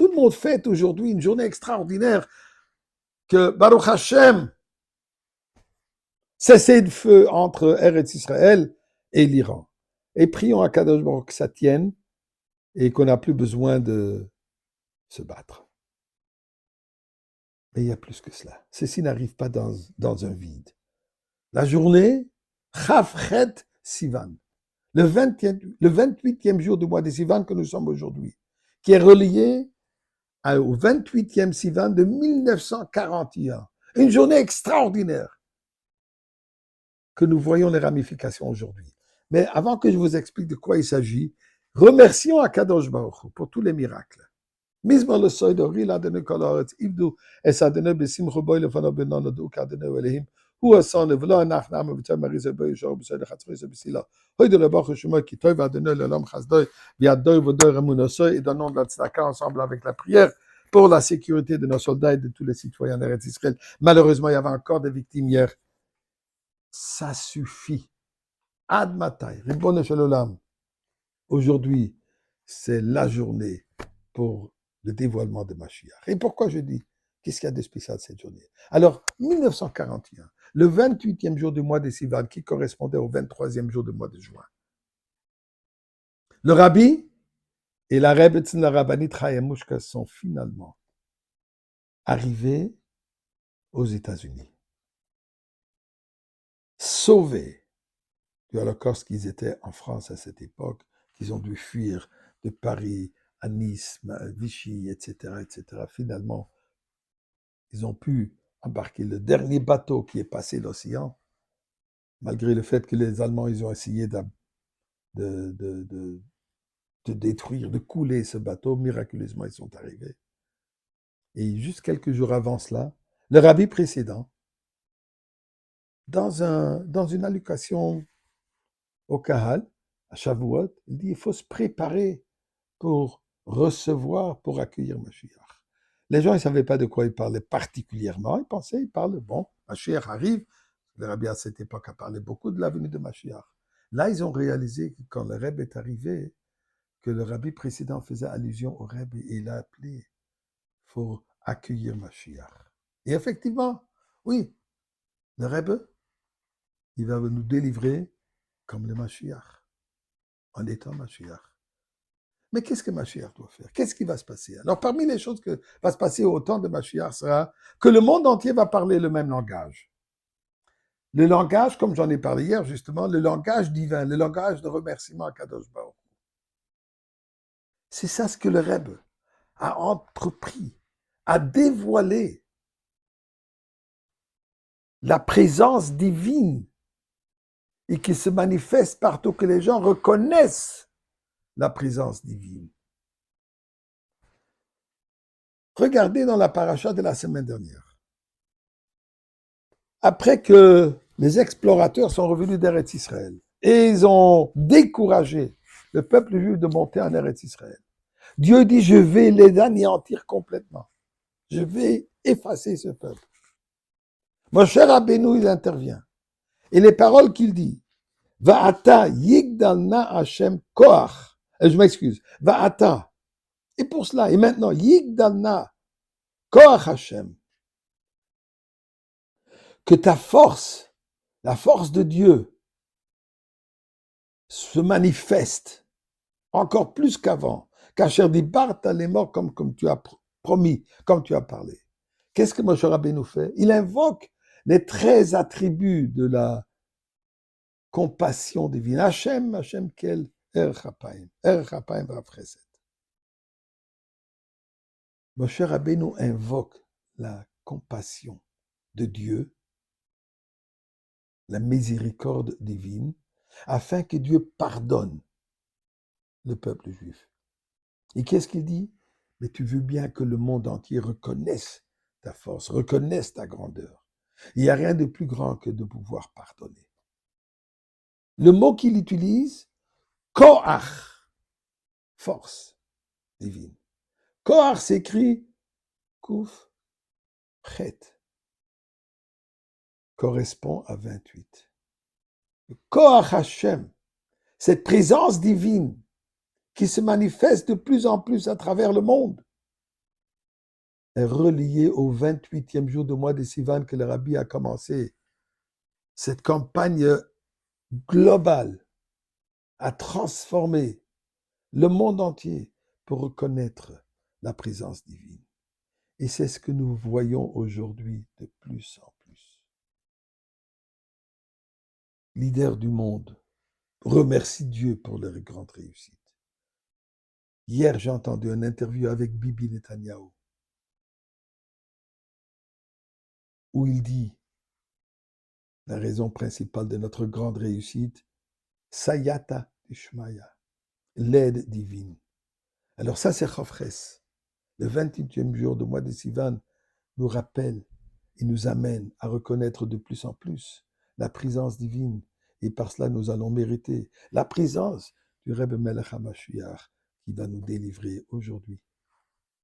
le monde fête aujourd'hui une journée extraordinaire que Baruch Hashem, cessez de feu entre Eretz Israël et l'Iran. Et prions à Kadosh Baruch que ça tienne et qu'on n'a plus besoin de se battre. Mais il y a plus que cela. Ceci n'arrive pas dans un vide. La journée, Chavchet Sivan, le 28e jour du mois de Sivan que nous sommes aujourd'hui, qui est relié au 28e Sivan de 1941. Une journée extraordinaire que nous voyons les ramifications aujourd'hui. Mais avant que je vous explique de quoi il s'agit, remercions Akadosh Baruch Hu pour tous les miracles. Mizmor le soidori l'adonai kol haaretz ivdu es adonai besimcha boy lefanav benonadu k'adonai Elohim hu asanu v'lo anach na'am v'tzay marize boy yishor b'soid chatzrois b'sila hoy de le baruch shema ki tov adonai l'olam chasdoi v'yaddoi v'doi remunosoi et donnons de la tzedaka ensemble avec la prière pour la sécurité de nos soldats et de tous les citoyens d'Eretz Israël. Malheureusement, il y avait encore des victimes hier. Ça suffit. Ad matai, Ribono shel olam. Aujourd'hui, c'est la journée pour le dévoilement de Mashiach. Et pourquoi je dis, qu'est-ce qu'il y a de spécial cette journée? Alors, 1941, le 28e jour du mois de Sivan, qui correspondait au 23e jour du mois de juin, le rabbi et la Rebbetzin, la rabbinite Chayamushka sont finalement arrivés aux États-Unis, sauvés du Holocauste qu'ils étaient en France à cette époque, qu'ils ont dû fuir de Paris à Nice, Vichy, etc., etc. Finalement, ils ont pu embarquer le dernier bateau qui est passé l'océan, malgré le fait que les Allemands, ils ont essayé de détruire, de couler ce bateau. Miraculeusement, ils sont arrivés. Et juste quelques jours avant cela, le rabbi précédent, dans une allocation au Kahal, à Shavuot, il dit, il faut se préparer pour recevoir, pour accueillir Mashiach. Les gens, ils ne savaient pas de quoi il parlait particulièrement. Ils pensaient, il parle, bon, Mashiach arrive. Le rabbi à cette époque a parlé beaucoup de la venue de Mashiach. Là, ils ont réalisé que quand le Rebbe est arrivé, que le rabbi précédent faisait allusion au Rebbe et il a appelé pour accueillir Mashiach. Et effectivement, oui, le Rebbe, il va nous délivrer comme le Mashiach, en étant Mashiach. Mais qu'est-ce que Mashiach doit faire? Qu'est-ce qui va se passer? Alors, parmi les choses que va se passer au temps de Mashiach sera que le monde entier va parler le même langage. Le langage, comme j'en ai parlé hier, justement, le langage divin, le langage de remerciement à Kadosh Baruch. C'est ça ce que le Rebbe a entrepris, a dévoilé la présence divine et qui se manifeste partout, que les gens reconnaissent la présence divine. Regardez dans la paracha de la semaine dernière. Après que les explorateurs sont revenus d'Eretz Israël et ils ont découragé le peuple juif de monter en Eretz Israël, Dieu dit, je vais les anéantir complètement. Je vais effacer ce peuple. Moshe Rabbeinu, il intervient. Et les paroles qu'il dit, Va'ata yigdalna Hashem koach. Je m'excuse. Va'ata. Et pour cela, et maintenant, yigdalna koach Hashem. Que ta force, la force de Dieu, se manifeste encore plus qu'avant. Kacher dit Barta les morts comme tu as promis, comme tu as parlé. Qu'est-ce que Moshe Rabbeinu fait? Il invoque les 13 attributs de la compassion divine. Hashem, Hashem kel Erchapaim v'afreset. Moshe Rabbeinu invoque la compassion de Dieu, la miséricorde divine, afin que Dieu pardonne le peuple juif. Et qu'est-ce qu'il dit? Mais tu veux bien que le monde entier reconnaisse ta force, reconnaisse ta grandeur. Il n'y a rien de plus grand que de pouvoir pardonner. Le mot qu'il utilise, koach, force divine. Koach s'écrit kouf, chet, correspond à 28. Koach Hashem, cette présence divine qui se manifeste de plus en plus à travers le monde. est relié au 28e jour du mois de Sivan que le Rabbi a commencé. Cette campagne globale a transformé le monde entier pour reconnaître la présence divine. Et c'est ce que nous voyons aujourd'hui de plus en plus. Leaders du monde remercient Dieu pour leur grande réussite. Hier, j'ai entendu une interview avec Bibi Netanyahu où il dit la raison principale de notre grande réussite, Sayata Ishmaya, l'aide divine. Alors ça, c'est Chofres. Le 28e jour du mois de Sivan nous rappelle et nous amène à reconnaître de plus en plus la présence divine. Et par cela, nous allons mériter la présence du Rebbe Melech HaMashiach qui va nous délivrer aujourd'hui.